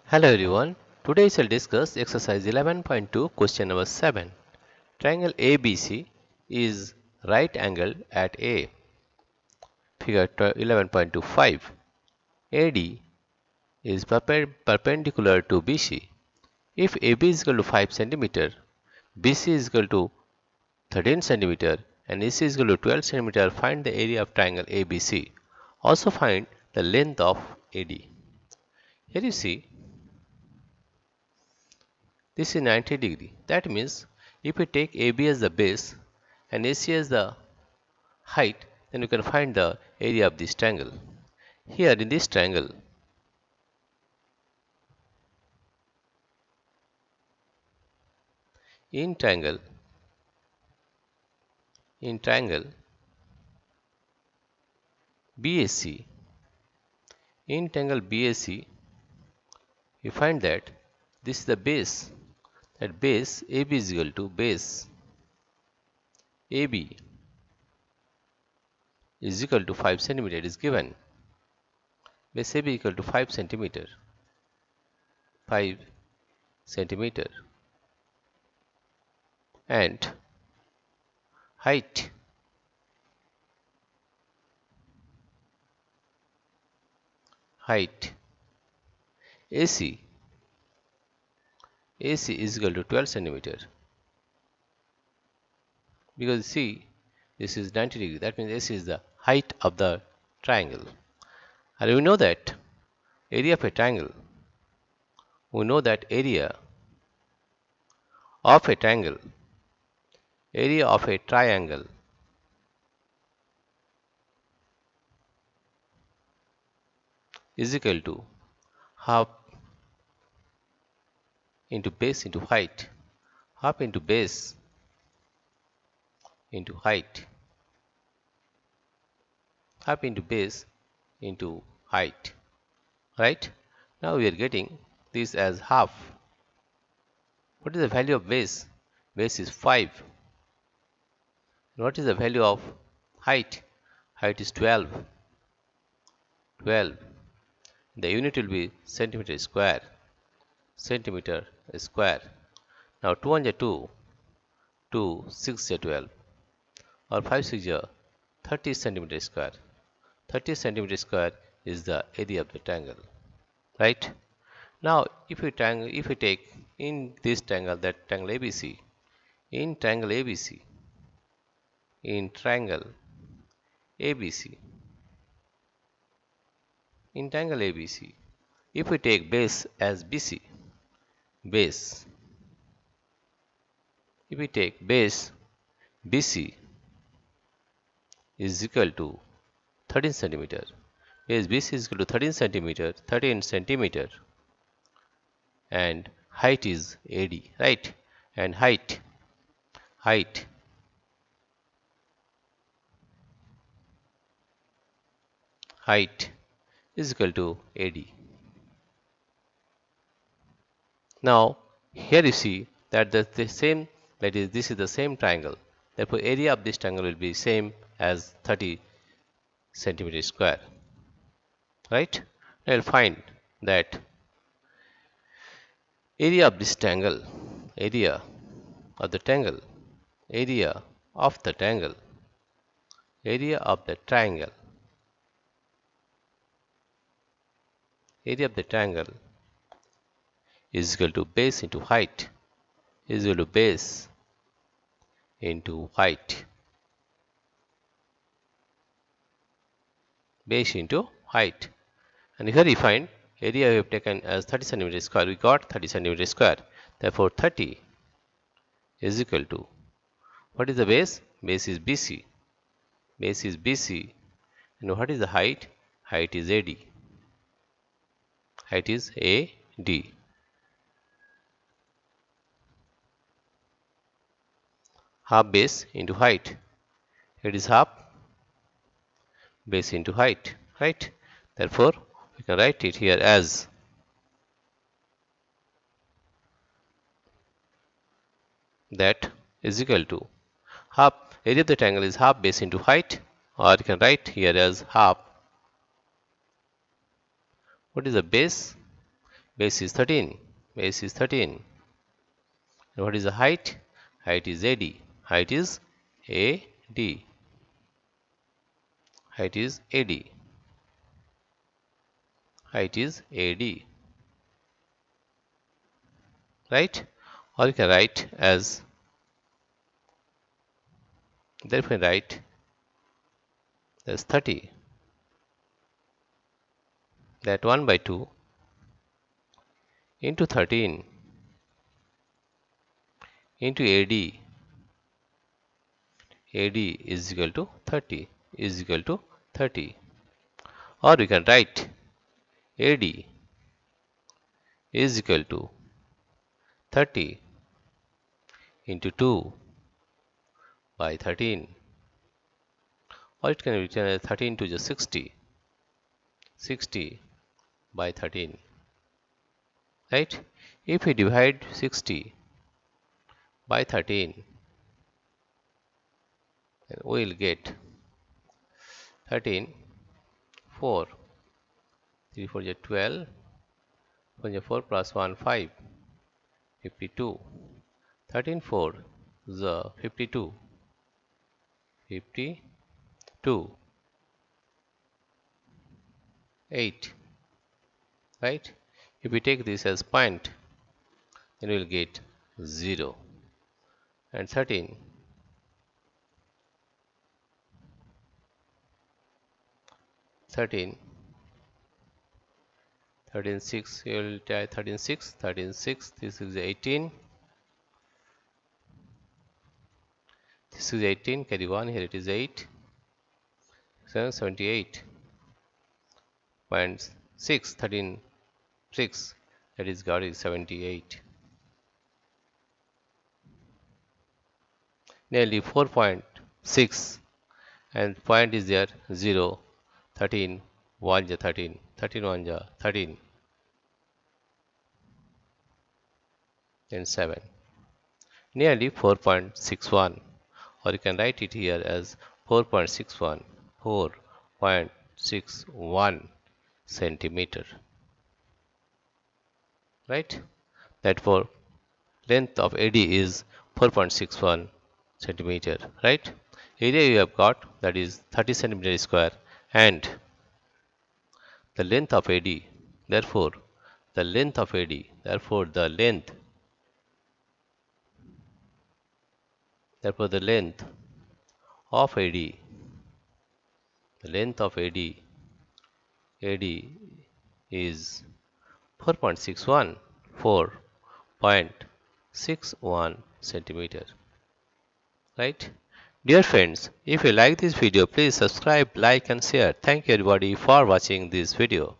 Hello everyone. Today we shall discuss exercise 11.2 question number 7. Triangle ABC is right angled at A. Figure 11.25. AD is perpendicular to BC. If AB is equal to 5 cm, BC is equal to 13 cm and AC is equal to 12 cm, find the area of triangle ABC. Also find the length of AD. Here you see this is 90 degree. That means if we take AB as the base and AC as the height, then we can find the area of this triangle. Here in this triangle, in triangle BAC, in triangle BAC, we find that this is the base. That base AB is equal to base AB is equal to 5 cm. It is given. Base AB equal to 5 cm. 5 cm. And height AC is equal to 12 cm. Because see, this is 90 degree. That means AC is the height of the triangle. And we know that area of a triangle. We know that area of a triangle, area of a triangle is equal to half into base into height. Half into base into height. Half into base into height. Right? Now we are getting this as half. What is the value of base? Base is 5. What is the value of height? Height is 12. 12. The unit will be centimeter square. Centimeter square. Now 2 on 2, 2, 6 12, or 5 6 30 centimeter square. 30 centimeter square is the area of the triangle. Right? Now if we take in this triangle, that triangle ABC, in triangle ABC, in triangle ABC, in triangle ABC, if we take base as BC, base, if we take base BC is equal to 13 centimeter. Base BC is equal to 13 centimeter, and height is AD, right? And height is equal to AD. Now here you see that the same, that is, this is the same triangle. Therefore area of this triangle will be same as 30 centimeter square. Right? I will find that area of this triangle, area of the triangle, area of the triangle, area of the triangle, area of the triangle is equal to base into height, is equal to base into height, base into height. And here we find area we have taken as 30 centimeter square. We got 30 centimeter square. Therefore 30 is equal to, what is the base? Base is BC. Base is BC. And what is the height? Height is AD. Height is AD. Half base into height. It is half base into height. Right? Therefore we can write it here as that is equal to half, area of the triangle is half base into height, or you can write here as half, what is the base? Base is 13. Base is 13. And what is the height? Height is AD. Height is AD. Height is AD. Height is AD. Right? Or you can write as, therefore write as 30. That 1 by 2 into 13 into AD. AD is equal to 30. Is equal to 30. Or we can write AD is equal to 30 into 2 by 13. Or it can be written as 13 to the 60. 60 by 13. Right? If we divide 60 by 13, then we will get 13, 4, 3 4 is 12, 4 plus 1, 5, 52. 13, 4 is 52. 52. 8. Right? If we take this as point, then we will get 0. And 13. 13. 13, 6, you will try 13, 6, 13, 6, this is 18. This is 18, carry 1, here it is 8. So 78.6, 13, 6, that is got is 78. Nearly 4.6, and point is there 0, 13, 1 ja 13, 13 1 ja 13, and 7. Nearly 4.61, or you can write it here as 4.61, 4.61 centimeter. Right? Therefore, length of AD is 4.61 centimeter. Right? Area you have got, that is 30 centimeter square, and the length of AD. Therefore, the length of AD. Therefore, the length. Therefore, the length of AD. The length of AD. AD is 4.61, 4.61 centimeter. Right? Dear friends, if you like this video, please subscribe, like and share. Thank you everybody for watching this video.